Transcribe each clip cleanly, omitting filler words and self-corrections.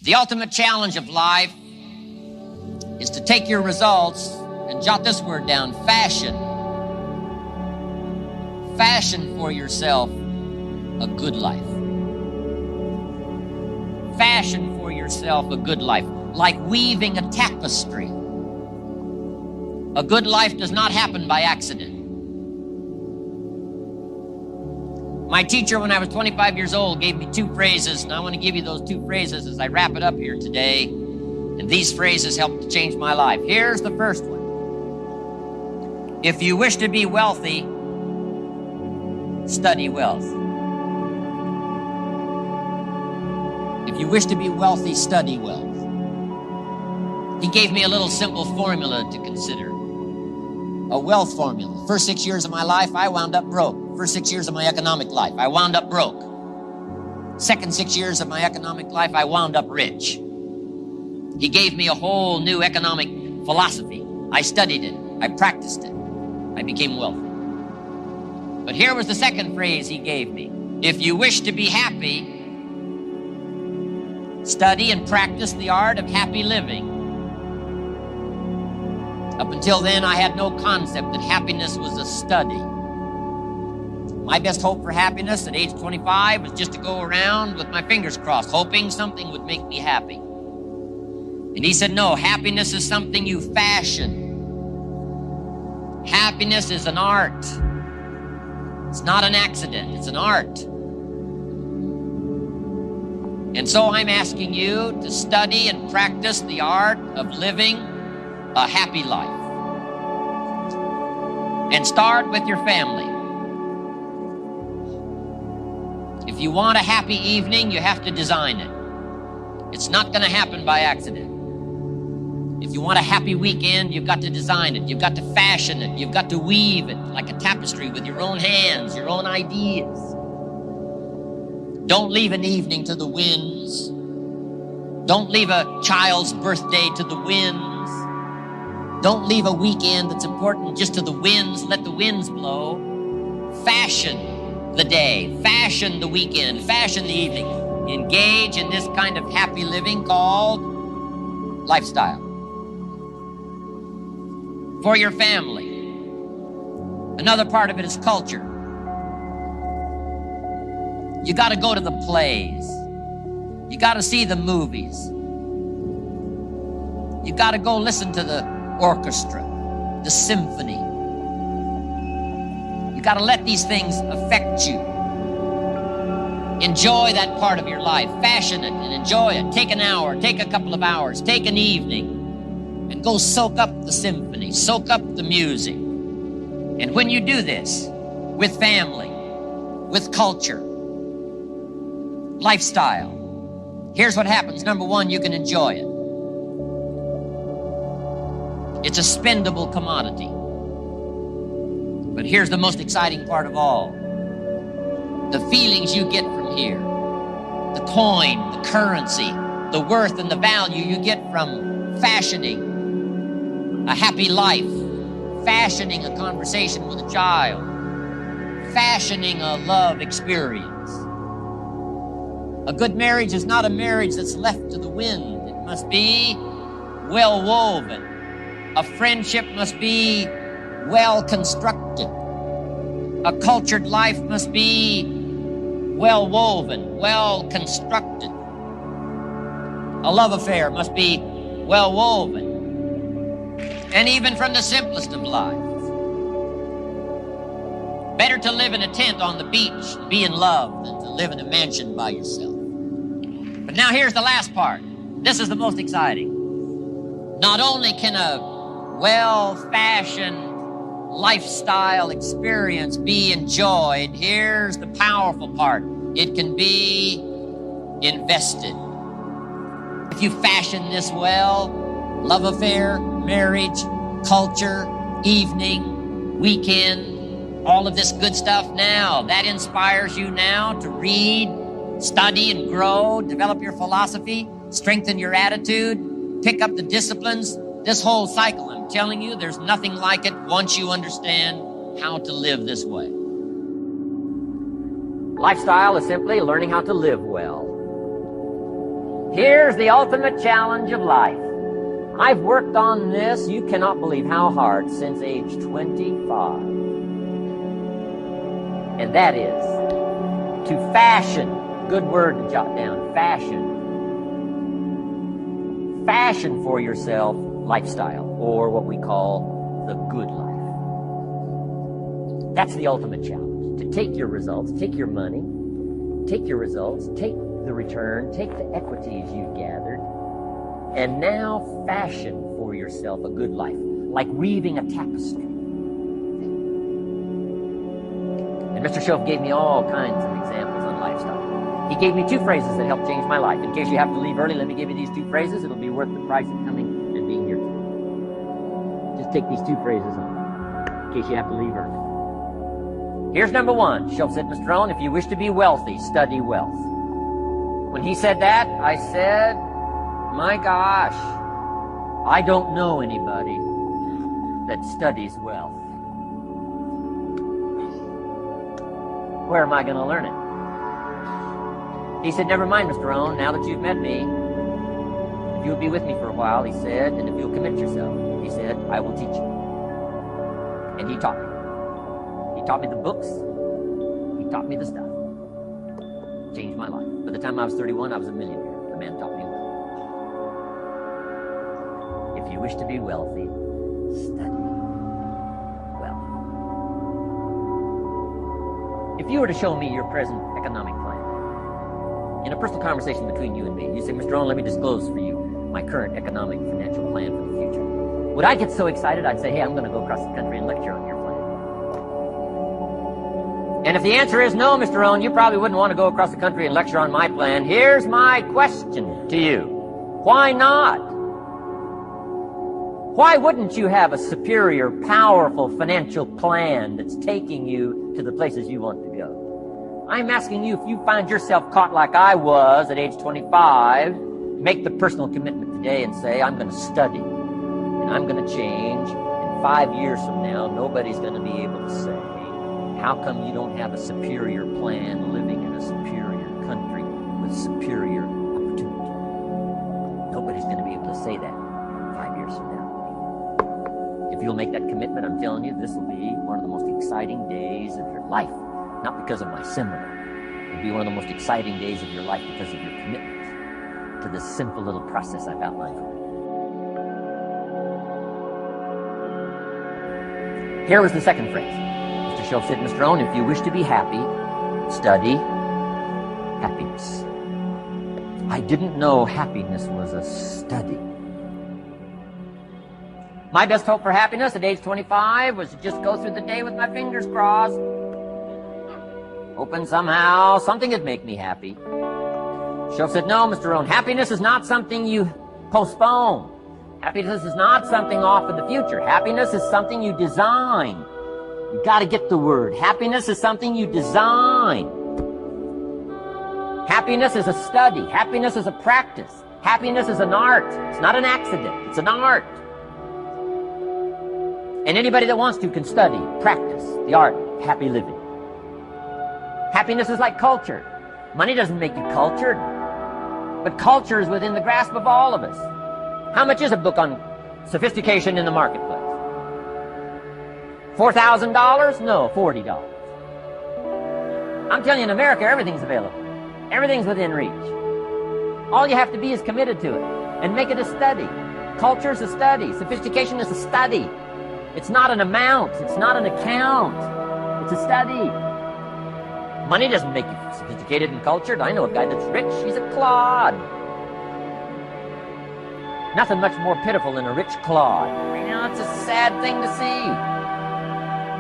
The ultimate challenge of life is to take your results and jot this word down, fashion. Fashion for yourself a good life. Fashion for yourself a good life, like weaving a tapestry. A good life does not happen by accident. My teacher, when I was 25 years old, gave me two phrases, and I want to give you those two phrases as I wrap it up here today. And these phrases helped to change my life. Here's the first one. If you wish to be wealthy, study wealth. If you wish to be wealthy, study wealth. He gave me a little simple formula to consider. A wealth formula. First 6 years of my life, I wound up broke. First 6 years of my economic life, I wound up broke. Second 6 years of my economic life, I wound up rich. He gave me a whole new economic philosophy. I studied it. I practiced it. I became wealthy. But here was the second phrase he gave me. If you wish to be happy, study and practice the art of happy living. Up until then, I had no concept that happiness was a study. My best hope for happiness at age 25 was just to go around with my fingers crossed, hoping something would make me happy. And he said, no, happiness is something you fashion. Happiness is an art. It's not an accident, it's an art. And so I'm asking you to study and practice the art of living a happy life. And start with your family. If you want a happy evening, you have to design it. It's not going to happen by accident. If you want a happy weekend, you've got to design it. You've got to fashion it. You've got to weave it like a tapestry with your own hands, your own ideas. Don't leave an evening to the winds. Don't leave a child's birthday to the winds. Don't leave a weekend that's important just to the winds. Let the winds blow. Fashion the day, fashion the weekend, fashion the evening. Engage in this kind of happy living called lifestyle. For your family. Another part of it is culture. You got to go to the plays. You got to see the movies. You got to go listen to the orchestra, the symphony. You got to let these things affect you. Enjoy that part of your life. Fashion it and enjoy it. Take an hour, take a couple of hours, take an evening, and go soak up the symphony, soak up the music. And when you do this with family, with culture, lifestyle, here's what happens. Number one, you can enjoy it. It's a spendable commodity. But here's the most exciting part of all. The feelings you get from here, the coin, the currency, the worth and the value you get from fashioning a happy life, fashioning a conversation with a child, fashioning a love experience. A good marriage is not a marriage that's left to the wind. It must be well woven. A friendship must be well constructed. A cultured life must be well woven, well constructed. A love affair must be well woven. And even from the simplest of lives. Better to live in a tent on the beach, be in love, than to live in a mansion by yourself. But now here's the last part. This is the most exciting. Not only can a well-fashioned lifestyle experience be enjoyed, here's the powerful part. It can be invested. If you fashion this well, love affair, marriage, culture, evening, weekend, all of this good stuff now, that inspires you now to read, study and grow, develop your philosophy, strengthen your attitude, pick up the disciplines. This whole cycle, I'm telling you, there's nothing like it once you understand how to live this way. Lifestyle is simply learning how to live well. Here's the ultimate challenge of life. I've worked on this, you cannot believe how hard, since age 25. And that is to fashion, good word to jot down, fashion for yourself lifestyle, or what we call the good life. That's the ultimate challenge, to take your results, take your money, take your results, take the return, take the equities you've gathered, and now fashion for yourself a good life, like weaving a tapestry. And Mr. Shoaff gave me all kinds of examples on lifestyle. He gave me 2 phrases that helped change my life. In case you have to leave early, let me give you these 2 phrases. It'll be worth the price of coming and being here today. Just take these 2 phrases on, in case you have to leave early. Here's number 1. Shoaff said, Mr. Owen, if you wish to be wealthy, study wealth. When he said that, I said, my gosh, I don't know anybody that studies wealth. Where am I going to learn it? He said, never mind, Mr. Owen, now that you've met me, if you'll be with me for a while, he said, and if you'll commit yourself, he said, I will teach you. And he taught me. He taught me the books. He taught me the stuff. Changed my life. By the time I was 31, I was a millionaire. The man taught me well. If you wish to be wealthy, study wealth. If you were to show me your present economic plan, in a personal conversation between you and me, you say, Mr. Owen, let me disclose for you my current economic financial plan for the future. Would I get so excited, I'd say, hey, I'm going to go across the country and lecture on your plan? And if the answer is no, Mr. Owen, you probably wouldn't want to go across the country and lecture on my plan. Here's my question to you. Why not? Why wouldn't you have a superior, powerful financial plan that's taking you to the places you want to go? I'm asking you, if you find yourself caught like I was at age 25, make the personal commitment today and say, I'm going to study and I'm going to change. And 5 years from now, nobody's going to be able to say, how come you don't have a superior plan living in a superior country with superior opportunity? Nobody's going to be able to say that 5 years from now. If you'll make that commitment, I'm telling you, this will be one of the most exciting days of your life. Not because of my seminar. It'll be one of the most exciting days of your life because of your commitment to this simple little process I've outlined for you. Here was the second phrase. Mr. Shoaff said, Mr. Owen, if you wish to be happy, study happiness. I didn't know happiness was a study. My best hope for happiness at age 25 was to just go through the day with my fingers crossed, hoping somehow something would make me happy. Shoaff said, no, Mr. Owen, happiness is not something you postpone. Happiness is not something off in the future. Happiness is something you design. You got to get the word. Happiness is something you design. Happiness is a study. Happiness is a practice. Happiness is an art. It's not an accident. It's an art. And anybody that wants to can study, practice the art of happy living. Happiness is like culture. Money doesn't make you cultured, but culture is within the grasp of all of us. How much is a book on sophistication in the marketplace? $4,000? No, $40. I'm telling you, in America, everything's available. Everything's within reach. All you have to be is committed to it and make it a study. Culture is a study. Sophistication is a study. It's not an amount. It's not an account. It's a study. Money doesn't make you sophisticated and cultured. I know a guy that's rich. He's a clod. Nothing much more pitiful than a rich clod. You know, it's a sad thing to see.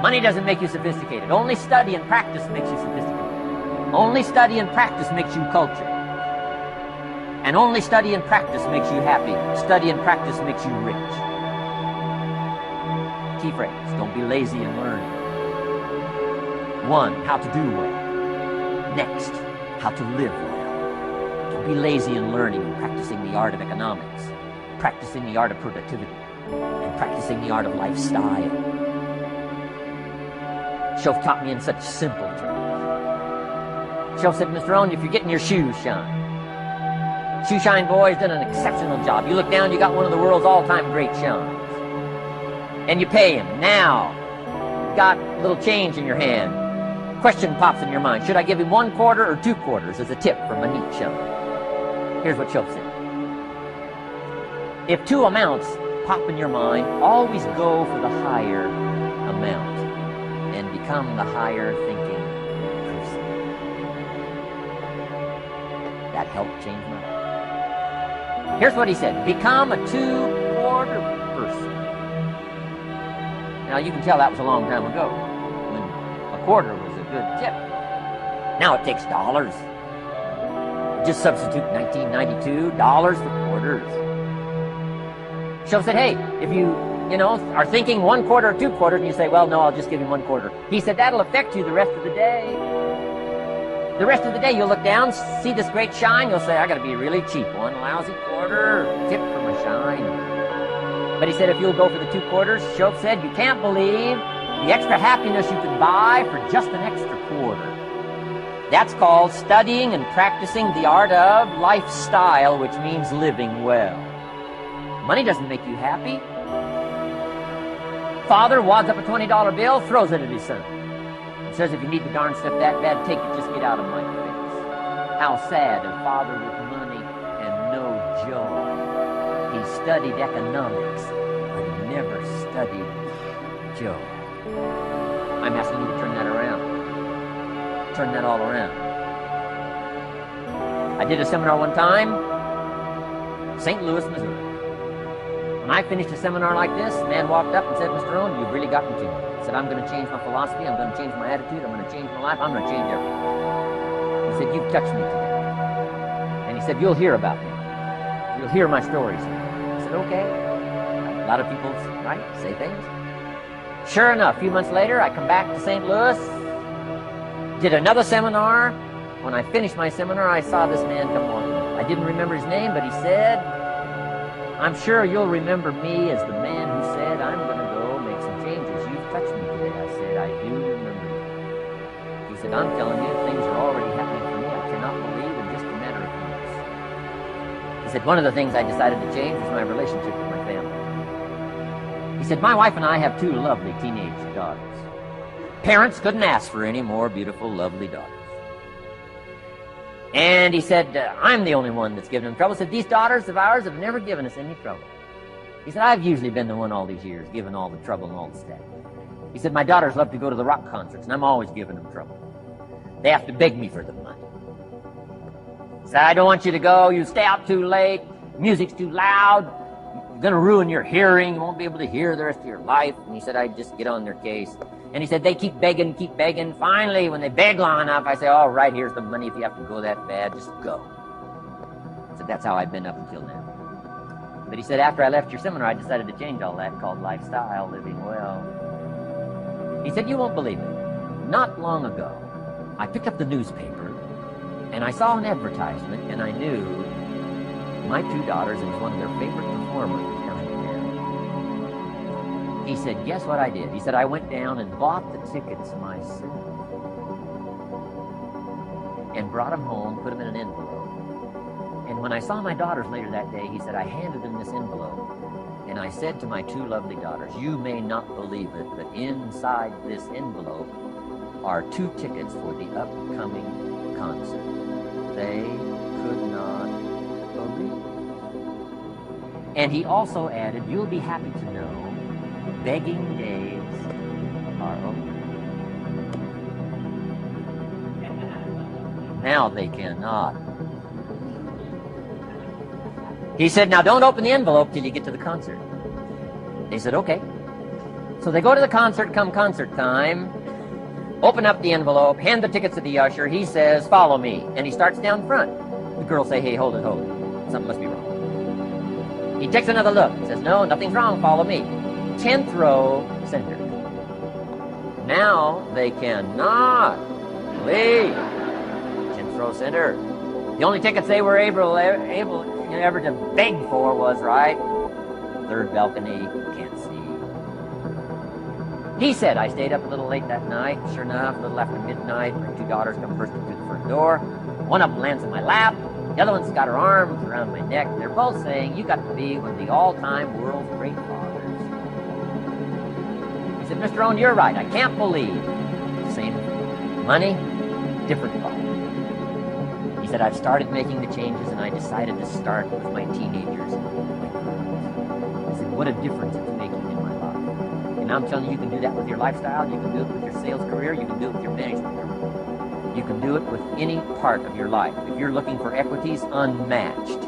Money doesn't make you sophisticated. Only study and practice makes you sophisticated. Only study and practice makes you cultured. And only study and practice makes you happy. Study and practice makes you rich. Key phrase, don't be lazy in learning. 1, how to do well. Next, how to live well. Don't be lazy in learning and practicing the art of economics, practicing the art of productivity, and practicing the art of lifestyle. Shoaff taught me in such simple terms. Shoaff said, Mr. Owen, if you're getting your shoes shined, Shoe shine boy's done an exceptional job. You look down, you got one of the world's all-time great shines. And you pay him. Now, got a little change in your hand. Question pops in your mind. Should I give him 1 quarter or 2 quarters as a tip for my neat shine? Here's what Shope said. If 2 amounts pop in your mind, always go for the higher amount and become the higher thinking person. That helped change my life. Here's what he said. Become a 2-quarter person. Now you can tell that was a long time ago when a quarter was a good tip. Now it takes dollars. Just substitute 1992 dollars for quarters. Shope said, hey, if you are thinking 1 quarter or 2 quarters, and you say, well, no, I'll just give him 1 quarter. He said, that'll affect you the rest of the day. The rest of the day, you'll look down, see this great shine, you'll say, I gotta be really cheap. 1 lousy quarter, tip for my shine. But he said, if you'll go for the 2 quarters, Shope said, you can't believe the extra happiness you can buy for just an extra quarter. That's called studying and practicing the art of lifestyle, which means living well. Money doesn't make you happy. Father wads up a $20 bill, throws it at his son. And says, if you need the darn stuff that bad, take it, just get out of my face. How sad, a father with money and no joy. He studied economics, but he never studied joy. I'm asking you to turn that around. Turn that all around. I did a seminar one time, St. Louis, Missouri. When I finished a seminar like this, a man walked up and said, Mr. Owen, you've really gotten to me. He said, I'm going to change my philosophy, I'm going to change my attitude, I'm going to change my life, I'm going to change everything. He said, you've touched me today. And he said, you'll hear about me. You'll hear my stories. I said, okay. A lot of people, right, say things. Sure enough, a few months later, I come back to St. Louis, did another seminar. When I finished my seminar, I saw this man come along. I didn't remember his name, but he said, I'm sure you'll remember me as the man who said, I'm going to go make some changes. You've touched me today. I said, I do remember you. He said, I'm telling you, things are already happening for me. I cannot believe in just a matter of months. He said, one of the things I decided to change was my relationship with my family. He said, my wife and I have 2 lovely teenage daughters. Parents couldn't ask for any more beautiful, lovely daughters. And he said, I'm the only one that's given them trouble. He said, these daughters of ours have never given us any trouble. He said, I've usually been the one all these years, giving all the trouble and all the stuff. He said, my daughters love to go to the rock concerts, and I'm always giving them trouble. They have to beg me for the money. He said, I don't want you to go. You stay out too late. Music's too loud. You're going to ruin your hearing. You won't be able to hear the rest of your life. And he said, I just get on their case. And he said, they keep begging, keep begging. Finally, when they beg long enough, I say, all right, here's the money. If you have to go that bad, just go. I said, that's how I've been up until now. But he said, after I left your seminar, I decided to change all that, called lifestyle, living well. He said, you won't believe it. Not long ago, I picked up the newspaper, and I saw an advertisement, and I knew my 2 daughters, it was one of their favorite performers was coming to town. He said, guess what I did? He said, I went down and bought the tickets myself and brought them home, put them in an envelope. And when I saw my daughters later that day, he said, I handed them this envelope. And I said to my 2 lovely daughters, you may not believe it, but inside this envelope are 2 tickets for the upcoming concert. They could not believe it. And he also added, you'll be happy to know begging days are over. Now they cannot. He said, now don't open the envelope till you get to the concert. They said, okay. So they go to the concert, come concert time, open up the envelope, hand the tickets to the usher. He says, follow me. And he starts down front. The girls say, hey, hold it. Something must be wrong. He takes another look. Says, no, nothing's wrong. Follow me. 10th row, center. Now they cannot leave. 10th row, center. The only tickets they were able ever to beg for was, right, 3rd balcony, can't see. He said, I stayed up a little late that night. Sure enough, a little after midnight, my 2 daughters come bursting through the front door. One of them lands in my lap, The other one's got her arms around my neck. They're both saying, you got to be one of the all-time world's great fathers. He said, Mr. Owen, you're right. I can't believe. Same money, different thought. He said, I've started making the changes, and I decided to start with my teenagers and my girls. He said, what a difference it's making in my life. And I'm telling you, you can do that with your lifestyle. You can do it with your sales career. You can do it with your management career. You can do it with any part of your life. If you're looking for equities, unmatched.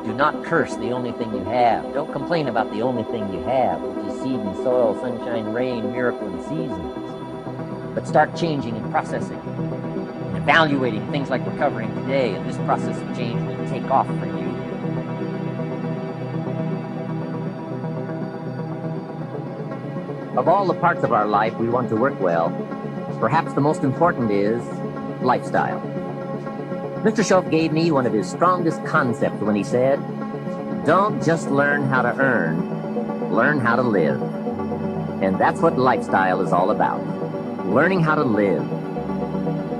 Do not curse the only thing you have. Don't complain about the only thing you have, which is seed and soil, sunshine, rain, miracle, and seasons. But start changing and processing and evaluating things like recovering today, and this process of change will take off for you. Of all the parts of our life we want to work well, perhaps the most important is lifestyle. Mr. Shoaff gave me one of his strongest concepts when he said, don't just learn how to earn, learn how to live. And that's what lifestyle is all about, learning how to live.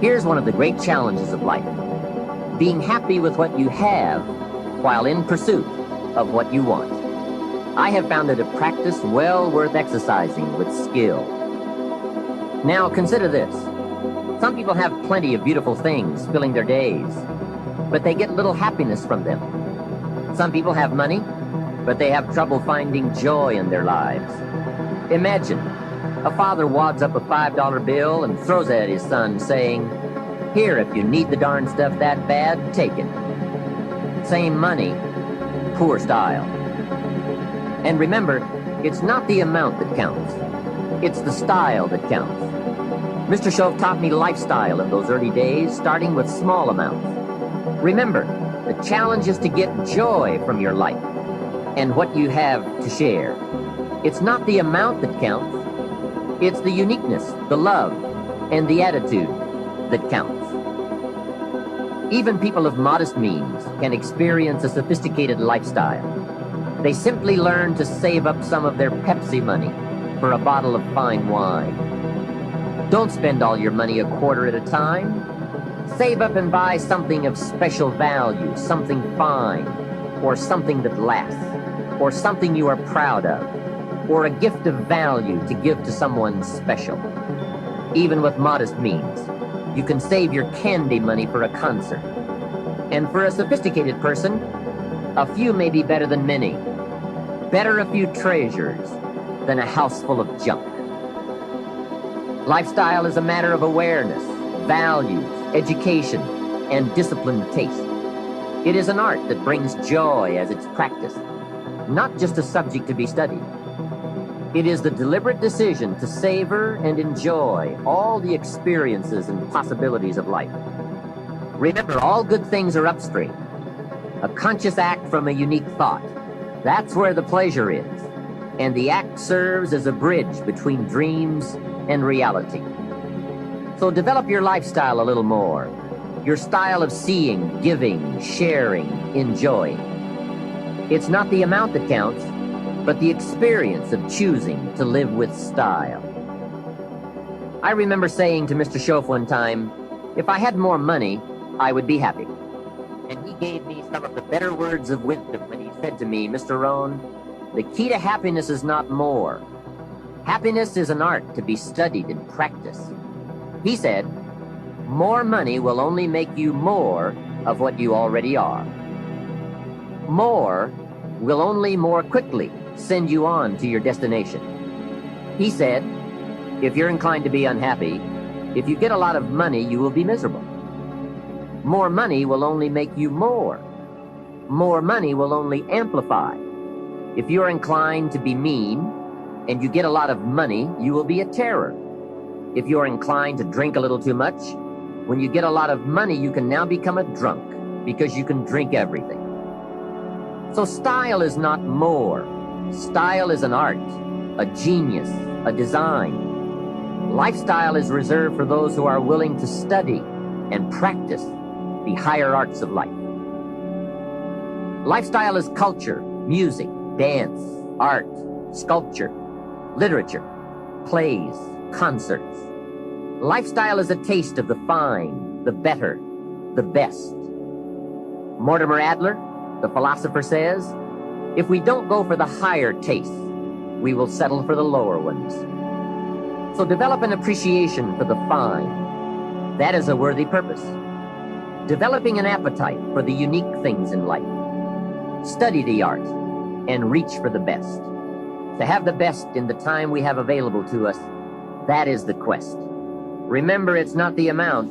Here's one of the great challenges of life, being happy with what you have while in pursuit of what you want. I have found it a practice well worth exercising with skill. Now consider this. Some people have plenty of beautiful things filling their days, but they get little happiness from them. Some people have money, but they have trouble finding joy in their lives. Imagine a father wads up a $5 bill and throws it at his son, saying, here, if you need the darn stuff that bad, take it. Same money, poor style. And remember, it's not the amount that counts. It's the style that counts. Mr. Shoaff taught me lifestyle in those early days, starting with small amounts. Remember, the challenge is to get joy from your life and what you have to share. It's not the amount that counts. It's the uniqueness, the love, and the attitude that counts. Even people of modest means can experience a sophisticated lifestyle. They simply learn to save up some of their Pepsi money for a bottle of fine wine. Don't spend all your money a quarter at a time. Save up and buy something of special value, something fine, or something that lasts, or something you are proud of, or a gift of value to give to someone special. Even with modest means, you can save your candy money for a concert. And for a sophisticated person, a few may be better than many. Better a few treasures than a house full of junk. Lifestyle is a matter of awareness, values, education, and disciplined taste. It is an art that brings joy as its practice, not just a subject to be studied. It is the deliberate decision to savor and enjoy all the experiences and possibilities of life. Remember, all good things are upstream. A conscious act from a unique thought. That's where the pleasure is. And the act serves as a bridge between dreams and reality. So develop your lifestyle a little more. Your style of seeing, giving, sharing, enjoying. It's not the amount that counts, but the experience of choosing to live with style. I remember saying to Mr. Shoaff one time, if I had more money, I would be happy. And he gave me some of the better words of wisdom when he said to me, Mr. Rohn, the key to happiness is not more. Happiness is an art to be studied and practiced. He said, more money will only make you more of what you already are. More will only more quickly send you on to your destination. He said, if you're inclined to be unhappy, if you get a lot of money, you will be miserable. More money will only make you more. More money will only amplify. If you're inclined to be mean and you get a lot of money, you will be a terror. If you're inclined to drink a little too much, when you get a lot of money, you can now become a drunk because you can drink everything. So style is not more. Style is an art, a genius, a design. Lifestyle is reserved for those who are willing to study and practice the higher arts of life. Lifestyle is culture, music, dance, art, sculpture, literature, plays, concerts. Lifestyle is a taste of the fine, the better, the best. Mortimer Adler, the philosopher, says, if we don't go for the higher tastes, we will settle for the lower ones. So develop an appreciation for the fine. That is a worthy purpose. Developing an appetite for the unique things in life. Study the art and reach for the best. To have the best in the time we have available to us, that is the quest. Remember, it's not the amount,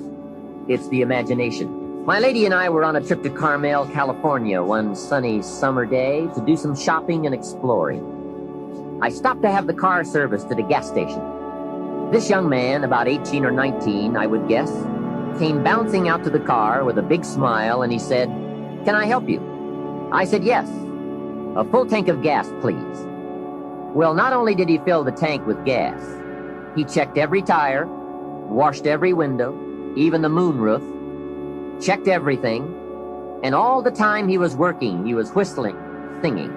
it's the imagination. My lady and I were on a trip to Carmel, California one sunny summer day to do some shopping and exploring. I stopped to have the car serviced at a gas station. This young man, about 18 or 19, I would guess, came bouncing out to the car with a big smile, and he said, "Can I help you?" I said, "Yes. A full tank of gas, please." Well, not only did he fill the tank with gas, he checked every tire, washed every window, even the moonroof, checked everything, and all the time he was working, he was whistling, singing.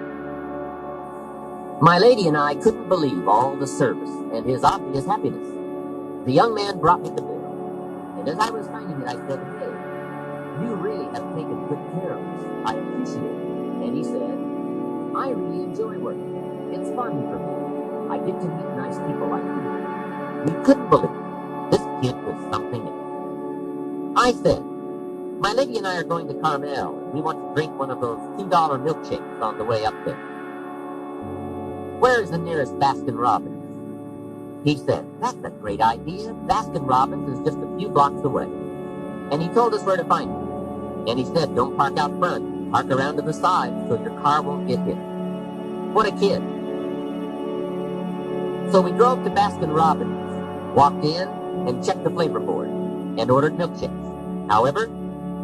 My lady and I couldn't believe all the service and his obvious happiness. The young man brought me the bill, and as I was signing it, I said, "Hey, you really have taken good care of us. I appreciate it." And he said, "I really enjoy working. It's fun for me. I get to meet nice people like you." We couldn't believe it. This kid was something else. I said, "My lady and I are going to Carmel, and we want to drink one of those $2 milkshakes on the way up there. Where is the nearest Baskin-Robbins?" He said, "That's a great idea. Baskin-Robbins is just a few blocks away." And he told us where to find it. And he said, "Don't park out front. Park around to the side so your car won't get hit." What a kid. So we drove to Baskin-Robbins, walked in, and checked the flavor board, and ordered milkshakes. However,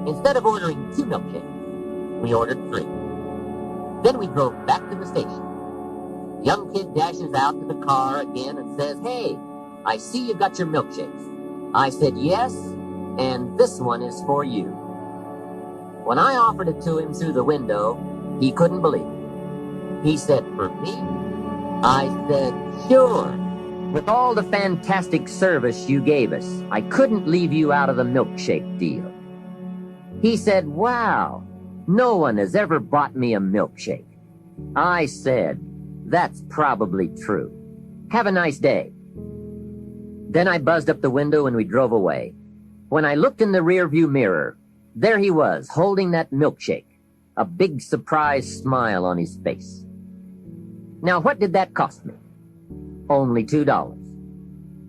instead of ordering 2 milkshakes, we ordered 3. Then we drove back to the station. The young kid dashes out to the car again and says, "Hey, I see you got your milkshakes." I said, "Yes, and this one is for you." When I offered it to him through the window, he couldn't believe it. He said, "For me?" I said, "Sure. With all the fantastic service you gave us, I couldn't leave you out of the milkshake deal." He said, "Wow, no one has ever bought me a milkshake." I said, "That's probably true. Have a nice day." Then I buzzed up the window and we drove away. When I looked in the rearview mirror, there he was, holding that milkshake, a big surprised smile on his face. Now, what did that cost me? Only $2.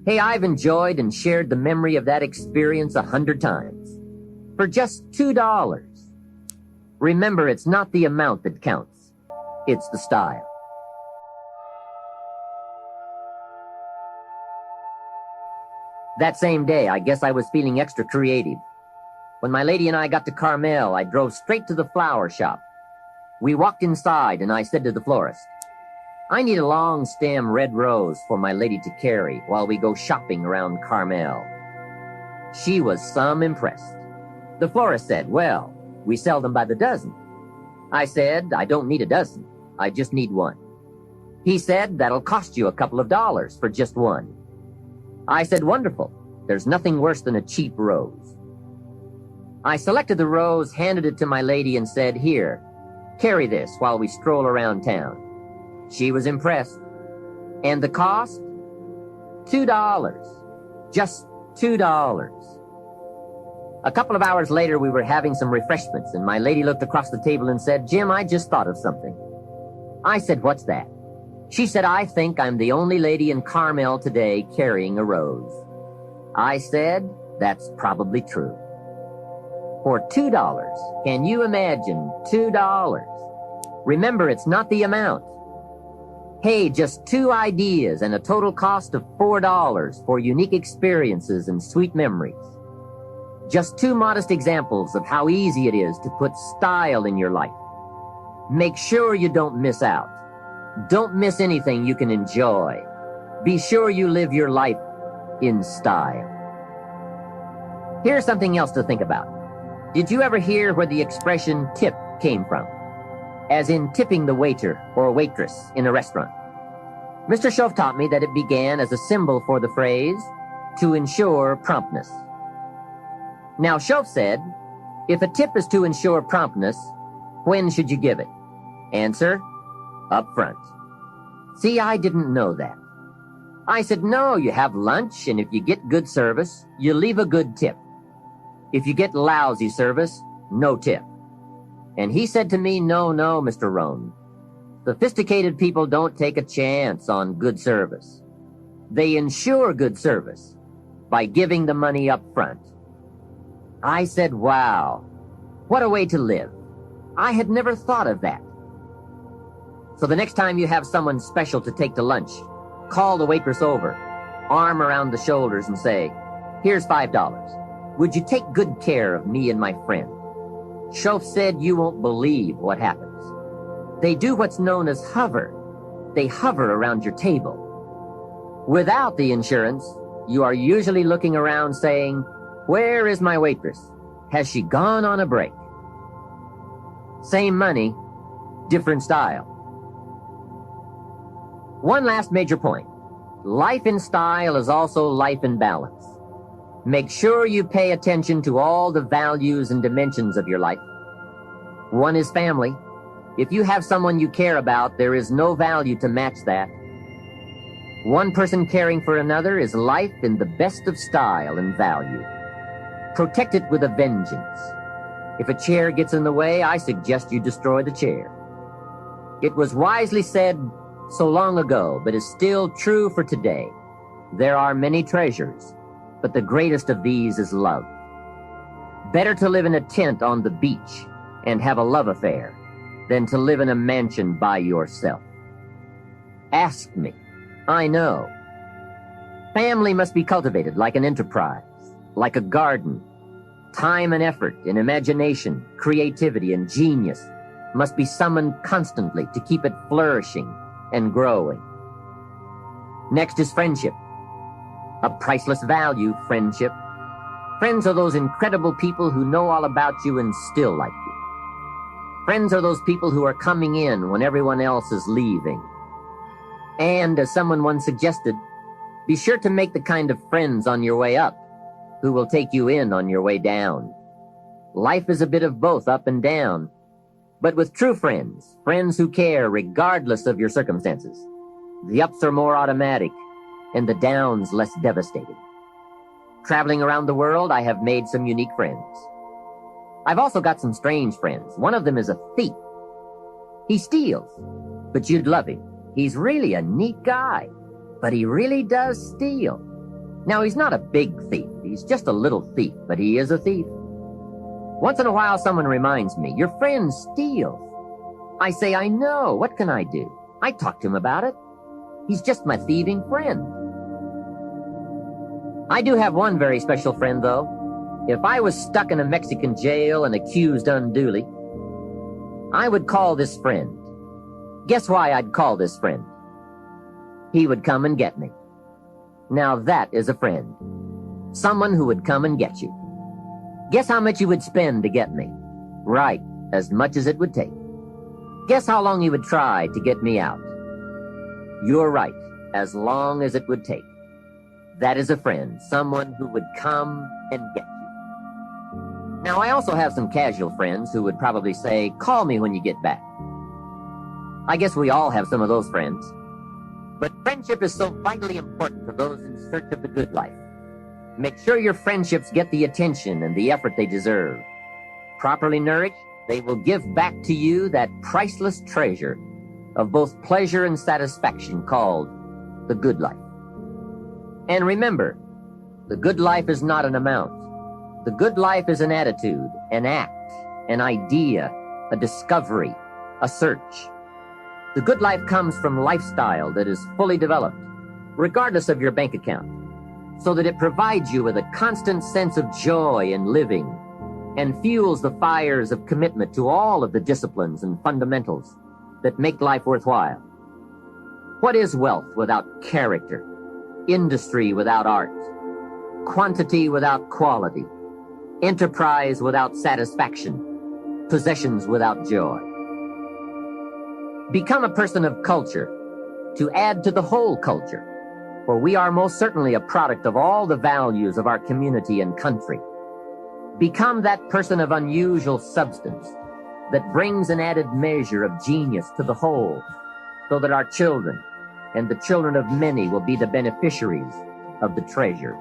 Hey, I've enjoyed and shared the memory of that experience 100 times. For just $2. Remember, it's not the amount that counts. It's the style. That same day, I guess I was feeling extra creative. When my lady and I got to Carmel, I drove straight to the flower shop. We walked inside, and I said to the florist, "I need a long stem red rose for my lady to carry while we go shopping around Carmel." She was some impressed. The florist said, "Well, we sell them by the dozen." I said, "I don't need a dozen. I just need one." He said, "That'll cost you a couple of dollars for just one." I said, "Wonderful. There's nothing worse than a cheap rose." I selected the rose, handed it to my lady, and said, "Here, carry this while we stroll around town." She was impressed. And the cost? $2. Just $2. A couple of hours later, we were having some refreshments, and my lady looked across the table and said, "Jim, I just thought of something." I said, "What's that?" She said, "I think I'm the only lady in Carmel today carrying a rose." I said, "That's probably true." For $2, can you imagine $2? Remember, it's not the amount. Hey, just 2 ideas and a total cost of $4 for unique experiences and sweet memories. Just 2 modest examples of how easy it is to put style in your life. Make sure you don't miss out. Don't miss anything you can enjoy. Be sure you live your life in style. Here's something else to think about. Did you ever hear where the expression tip came from? As in tipping the waiter or waitress in a restaurant. Mr. Schoaf taught me that it began as a symbol for the phrase, "to ensure promptness." Now, Schoaf said, If a tip is to ensure promptness, when should you give it? Answer, up front. See, I didn't know that. I said, no, you have lunch, and if you get good service, you leave a good tip. If you get lousy service, no tip. And he said to me, no, Mr. Rohn. Sophisticated people don't take a chance on good service. They ensure good service by giving the money up front. I said, wow, what a way to live. I had never thought of that. So the next time you have someone special to take to lunch, call the waitress over, arm around the shoulders and say, here's $5. Would you take good care of me and my friend? Shof said you won't believe what happens. They do what's known as hover. They hover around your table. Without the insurance, you are usually looking around saying, where is my waitress? Has she gone on a break? Same money, different style. One last major point. Life in style is also life in balance. Make sure you pay attention to all the values and dimensions of your life. One is family. If you have someone you care about, there is no value to match that. One person caring for another is life in the best of style and value. Protect it with a vengeance. If a chair gets in the way, I suggest you destroy the chair. It was wisely said so long ago, but is still true for today. There are many treasures, but the greatest of these is love. Better to live in a tent on the beach and have a love affair than to live in a mansion by yourself. Ask me. I know. Family must be cultivated like an enterprise, like a garden. Time and effort and imagination, creativity and genius must be summoned constantly to keep it flourishing and growing. Next is friendship. A priceless value, friendship. Friends are those incredible people who know all about you and still like you. Friends are those people who are coming in when everyone else is leaving. And, as someone once suggested, be sure to make the kind of friends on your way up who will take you in on your way down. Life is a bit of both up and down, but with true friends, friends who care regardless of your circumstances, the ups are more automatic and the downs less devastating. Traveling around the world, I have made some unique friends. I've also got some strange friends. One of them is a thief. He steals, but you'd love him. He's really a neat guy, but he really does steal. Now, he's not a big thief. He's just a little thief, but he is a thief. Once in a while, someone reminds me, your friend steals. I say, I know. What can I do? I talk to him about it. He's just my thieving friend. I do have one very special friend, though. If I was stuck in a Mexican jail and accused unduly, I would call this friend. Guess why I'd call this friend? He would come and get me. Now that is a friend. Someone who would come and get you. Guess how much you would spend to get me? Right, as much as it would take. Guess how long you would try to get me out? You're right, as long as it would take. That is a friend, someone who would come and get you. Now, I also have some casual friends who would probably say, call me when you get back. I guess we all have some of those friends. But friendship is so vitally important to those in search of the good life. Make sure your friendships get the attention and the effort they deserve. Properly nourished, they will give back to you that priceless treasure of both pleasure and satisfaction called the good life. And remember, the good life is not an amount. The good life is an attitude, an act, an idea, a discovery, a search. The good life comes from lifestyle that is fully developed, regardless of your bank account, so that it provides you with a constant sense of joy in living and fuels the fires of commitment to all of the disciplines and fundamentals that make life worthwhile. What is wealth without character? Industry without art? Quantity without quality? Enterprise without satisfaction? Possessions without joy? Become a person of culture to add to the whole culture, for we are most certainly a product of all the values of our community and country. Become that person of unusual substance that brings an added measure of genius to the whole, so that our children and the children of many will be the beneficiaries of the treasure.